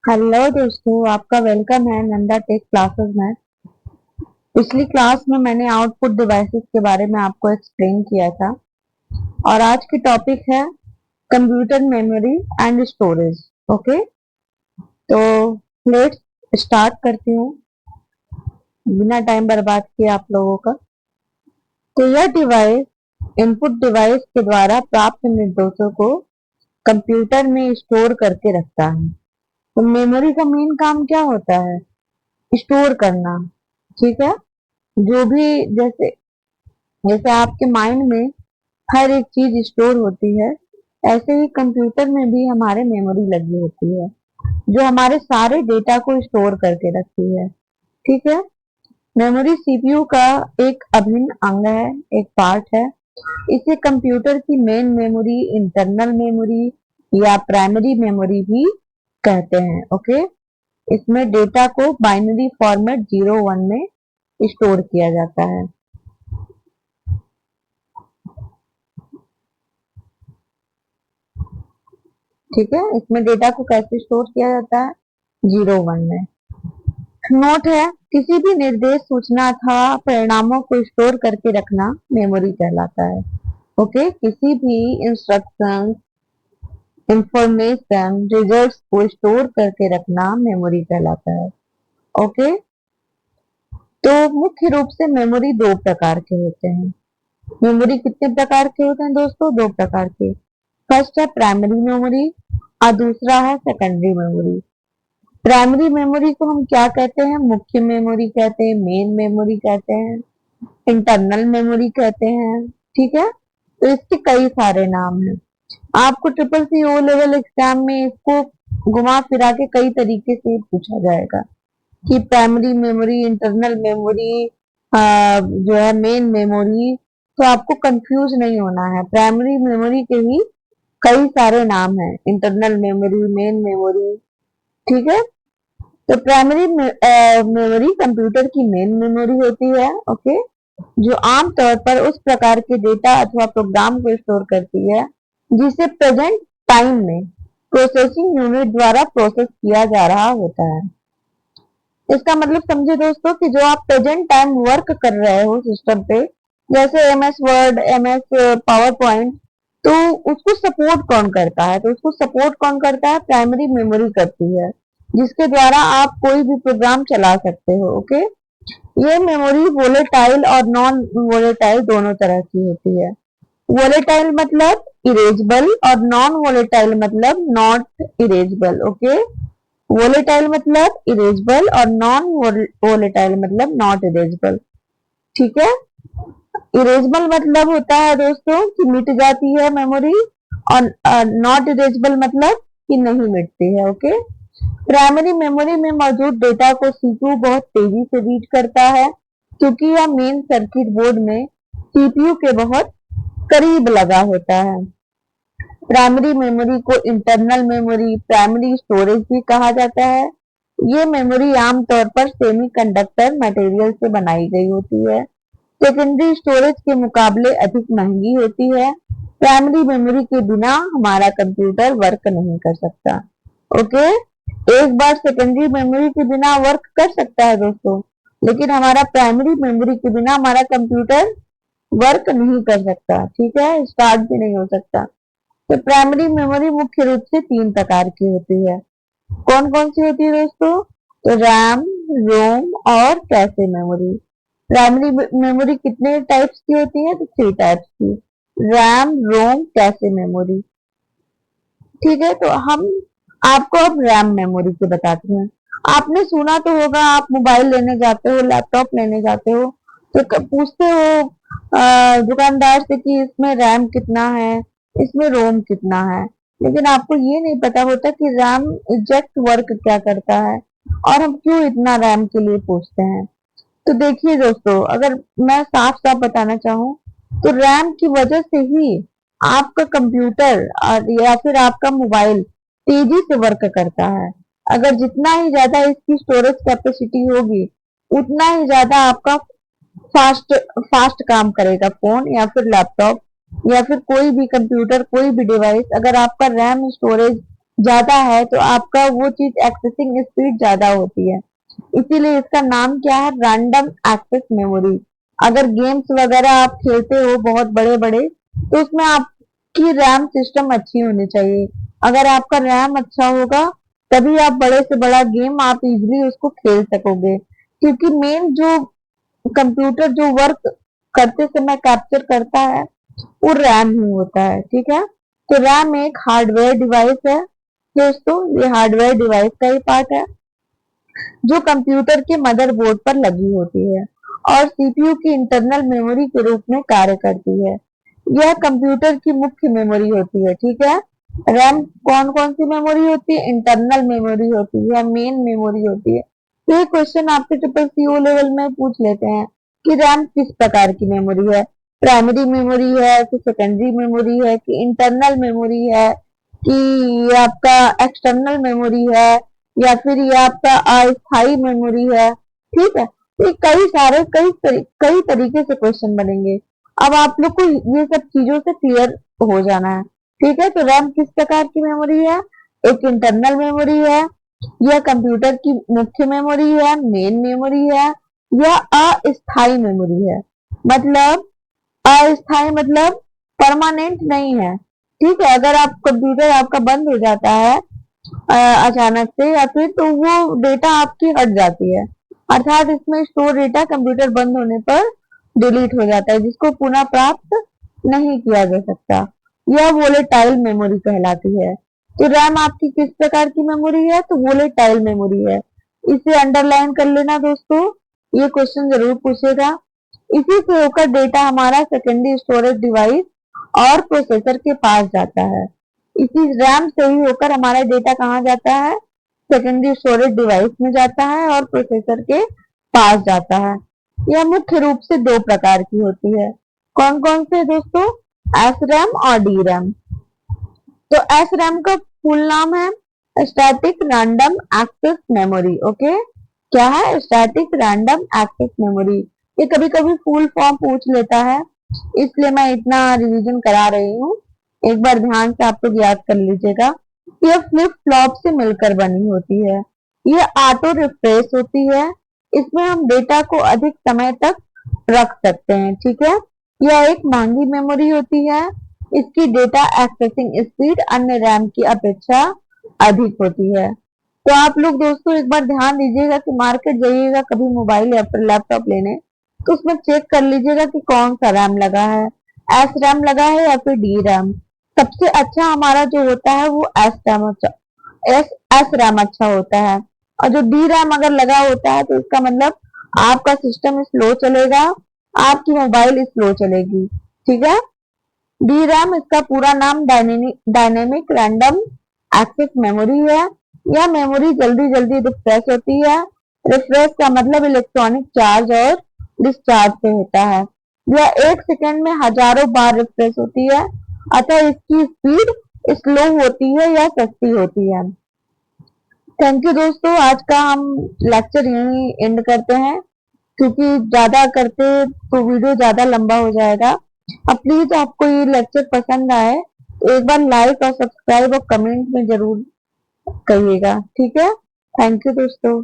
Hello दोस्तों, आपका welcome है नंदा टेक क्लासेस में। पिछली क्लास में मैंने आउटपुट डिवाइसेस के बारे में आपको एक्सप्लेन किया था और आज की टॉपिक है computer memory and storage. Okay, तो लेट्स स्टार्ट करती हूँ बिना टाइम बर्बाद किए आप लोगों का। तो यह डिवाइस इनपुट डिवाइस के द्वारा प्राप्त निर्देशों को कंप्यूटर में स्टोर करके रखता है। तो मेमोरी का मेन काम क्या होता है? स्टोर करना। ठीक है, जो भी जैसे जैसे आपके माइंड में हर एक चीज स्टोर होती है, ऐसे ही कंप्यूटर में भी हमारे मेमोरी लगी होती है जो हमारे सारे डेटा को स्टोर करके रखती है। ठीक है, मेमोरी सीपीयू का एक अभिन्न अंग है, एक पार्ट है। इसे कंप्यूटर की मेन मेमोरी, इंटरनल मेमोरी या प्राइमरी मेमोरी भी कहते हैं। ओके, इसमें डेटा को बाइनरी फॉर्मेट 0 1 में स्टोर किया जाता है। ठीक है, इसमें डेटा को कैसे स्टोर किया जाता है? 0 1 में। नोट है, किसी भी निर्देश, सूचना अथवा परिणामों को स्टोर करके रखना मेमोरी कहलाता है। ओके, किसी भी इंस्ट्रक्शन, इंफॉर्मेशन, रिजल्ट्स को स्टोर करके रखना मेमोरी कहलाता है। ओके, तो मुख्य रूप से मेमोरी दो प्रकार के होते हैं। मेमोरी कितने प्रकार के होते हैं दोस्तों? दो प्रकार के। फर्स्ट है प्राइमरी मेमोरी और दूसरा है सेकेंडरी मेमोरी। प्राइमरी मेमोरी को हम क्या कहते हैं? मुख्य मेमोरी कहते हैं, मेन मेमोरी कहते हैं, इंटरनल मेमोरी कहते हैं। ठीक है, तो इसके कई सारे नाम हैं। आपको triple C O level exam में इसको घुमा फिरा के कई तरीके से पूछा जाएगा कि प्राइमरी मेमोरी, इंटरनल मेमोरी, जो है मेन मेमोरी। तो आपको कंफ्यूज नहीं होना है, प्राइमरी मेमोरी के ही कई सारे नाम हैं, इंटरनल मेमोरी, मेन मेमोरी। ठीक है, तो प्राइमरी मेमोरी कंप्यूटर की मेन मेमोरी होती है। ओके, जो आमतौर पर उस प्रकार के डेटा अथवा प्रोग्राम को स्टोर करती है जिसे प्रेजेंट टाइम में प्रोसेसिंग यूनिट द्वारा प्रोसेस किया जा रहा होता है। इसका मतलब समझे दोस्तों कि जो आप प्रेजेंट टाइम वर्क कर रहे हो सिस्टम पे, जैसे MS word, MS power point, तो उसको सपोर्ट कौन करता है? तो उसको सपोर्ट कौन करता है? प्राइमरी मेमोरी करती है, जिसके द्वारा आप कोई भी प्रोग्राम चला सकते हो। ओके, ये मेमोरी वोलेटाइल और नॉन वोलेटाइल दोनों तरह की होती है। वोलेटाइल मतलब इरेजेबल और नॉन वोलेटाइल मतलब नॉट इरेजेबल। ओके, वोलेटाइल मतलब इरेजेबल और नॉन वोलेटाइल मतलब नॉट इरेजेबल। ठीक है, इरेजेबल मतलब होता है दोस्तों कि मिट जाती है मेमोरी, और नॉट इरेजेबल मतलब कि नहीं मिटती है। ओके, प्राइमरी मेमोरी में मौजूद डेटा को सीपीयू बहुत तेजी से रीड करता है क्योंकि यह मेन सर्किट बोर्ड में सीपीयू के बहुत करीब लगा होता है। प्राइमरी मेमोरी को इंटरनल मेमोरी, प्राइमरी स्टोरेज भी कहा जाता है। ये मेमोरी आमतौर पर सेमीकंडक्टर मटेरियल से बनाई गई होती है, सेकेंडरी स्टोरेज के मुकाबले अधिक महंगी होती है। प्राइमरी मेमोरी के बिना हमारा कंप्यूटर वर्क नहीं कर सकता। ओके, एक बार सेकेंडरी मेमोरी के बिना वर्क कर सकता है दोस्तों, लेकिन हमारा प्राइमरी मेमोरी के बिना हमारा कंप्यूटर वर्क नहीं कर सकता। ठीक है, स्टार्ट भी नहीं हो सकता। तो प्राइमरी मेमोरी मुख्य रूप से तीन प्रकार की होती है। कौन कौन सी होती है दोस्तों? तो रैम, रोम और कैशे मेमोरी। प्राइमरी मेमोरी कितने टाइप्स की होती है? तो 3 टाइप्स की, रैम, रोम, कैशे मेमोरी। ठीक है, तो हम आपको अब रैम मेमोरी के बताते हैं। आपने सुना तो होगा, आप मोबाइल लेने जाते हो, लैपटॉप लेने जाते हो, तो पूछते हो दुकानदार से कि इसमें रैम कितना है, इसमें रोम कितना है। लेकिन आपको ये नहीं पता होता कि रैम एग्जैक्ट वर्क क्या करता है और हम क्यों इतना रैम के लिए पूछते हैं। तो देखिए दोस्तों, अगर मैं साफ साफ बताना चाहूँ तो रैम की वजह से ही आपका कंप्यूटर या फिर आपका मोबाइल तेजी से वर्क करता है। अगर जितना ही ज्यादा इसकी स्टोरेज कैपेसिटी होगी, उतना ही ज्यादा आपका फास्ट फास्ट काम करेगा फोन या फिर लैपटॉप या फिर कोई भी कंप्यूटर, कोई भी डिवाइस। अगर आपका रैम स्टोरेज ज्यादा है तो आपका वो चीज एक्सेसिंग स्पीड ज्यादा होती है, इसीलिए इसका नाम क्या है, रैंडम एक्सेस मेमोरी। अगर गेम्स वगैरह आप खेलते हो बहुत बड़े बड़े, तो उसमें आपकी रैम सिस्टम अच्छी होनी चाहिए। अगर आपका रैम अच्छा होगा तभी आप बड़े से बड़ा गेम आप इजीली उसको खेल सकोगे, क्योंकि मेन जो कंप्यूटर जो वर्क करते समय कैप्चर करता है वो रैम ही होता है, ठीक है। तो रैम एक हार्डवेयर डिवाइस है दोस्तों, ये हार्डवेयर डिवाइस का ही पार्ट है जो कंप्यूटर के मदरबोर्ड पर लगी होती है और सीपीयू की इंटरनल मेमोरी के रूप में कार्य करती है। यह कंप्यूटर की मुख्य मेमोरी होती है, ठीक है। रैम कौन कौन सी मेमोरी होती है, इंटरनल मेमोरी होती है, मेन मेमोरी होती है। तो ये क्वेश्चन आपके ट्रिपल सी ओ लेवल में पूछ लेते हैं कि रैम किस प्रकार की मेमोरी है, प्राइमरी मेमोरी है कि सेकेंडरी मेमोरी है कि इंटरनल मेमोरी है कि ये आपका एक्सटर्नल मेमोरी है या फिर ये आपका अस्थाई मेमोरी है, ठीक है। तो ये कई सारे कई तरीके से क्वेश्चन बनेंगे। अब आप लोग को ये सब चीजों से क्लियर हो जाना है, ठीक है। तो रैम किस प्रकार की मेमोरी है, एक इंटरनल मेमोरी है, यह कंप्यूटर की मुख्य मेमोरी है, मेन मेमोरी है, या अस्थाई मेमोरी है। मतलब अस्थाई मतलब परमानेंट नहीं है, ठीक है। अगर आप कंप्यूटर आपका बंद हो जाता है अचानक से या फिर, तो वो डेटा आपकी हट जाती है, अर्थात इसमें स्टोर डेटा कंप्यूटर बंद होने पर डिलीट हो जाता है, जिसको पुनः प्राप्त नहीं किया जा सकता। यह वोलेटाइल मेमोरी कहलाती है। तो रैम आपकी किस प्रकार की मेमोरी है, तो वोलेटाइल मेमोरी है। इसे अंडरलाइन कर लेना दोस्तों, ये क्वेश्चन जरूर पूछेगा। इसी से होकर डेटा हमारा सेकेंडरी स्टोरेज डिवाइस और प्रोसेसर के पास जाता है। इसी रैम से ही होकर हमारा डेटा कहाँ जाता है, सेकेंडरी स्टोरेज डिवाइस में जाता है और प्रोसेसर के पास जाता है। यह मुख्य रूप से दो प्रकार की होती है। कौन कौन से दोस्तों, एस रैम और डी रैम। तो एस रैम का फुल नाम है static random access memory, okay. क्या है, स्टैटिक रैंडम एक्सेस मेमोरी। ये कभी कभी फुल फॉर्म पूछ लेता है, इसलिए मैं इतना रिवीजन करा रही हूँ, एक बार ध्यान से आप लोग याद कर लीजिएगा। यह फ्लिप फ्लॉप से मिलकर बनी होती है, यह ऑटो रिफ्रेश होती है, इसमें हम डेटा को अधिक समय तक रख सकते हैं, ठीक है। यह एक महंगी मेमोरी होती है, इसकी डेटा एक्सेसिंग स्पीड अन्य रैम की अपेक्षा अधिक होती है। तो आप लोग दोस्तों एक बार ध्यान दीजिएगा कि मार्केट जाइएगा कभी मोबाइल या फिर लैपटॉप लेने, तो उसमें चेक कर लीजिएगा कि कौन सा रैम लगा है, एस रैम लगा है या फिर डी रैम। सबसे अच्छा हमारा जो होता है वो एस रैम अच्छा होता है, और जो डी रैम अगर लगा होता है तो इसका मतलब आपका सिस्टम स्लो चलेगा, आपकी मोबाइल स्लो चलेगी, ठीक है। डी रैम इसका पूरा नाम डायनेमिक रैंडम एक्सेस मेमोरी है। यह मेमोरी जल्दी जल्दी रिफ्रेश होती है, रिफ्रेश का मतलब इलेक्ट्रॉनिक चार्ज और डिस्चार्ज से होता है। यह एक सेकेंड में हजारों बार रिफ्रेश होती है, अतः इसकी स्पीड स्लो होती है या सस्ती होती है। थैंक यू दोस्तों, आज का हम लेक्चर यहीं एंड करते हैं, क्योंकि ज्यादा करते तो वीडियो ज्यादा लंबा हो जाएगा। अब प्लीज आपको ये लेक्चर पसंद आए तो एक बार लाइक और सब्सक्राइब और कमेंट में जरूर करिएगा, ठीक है। थैंक यू दोस्तों।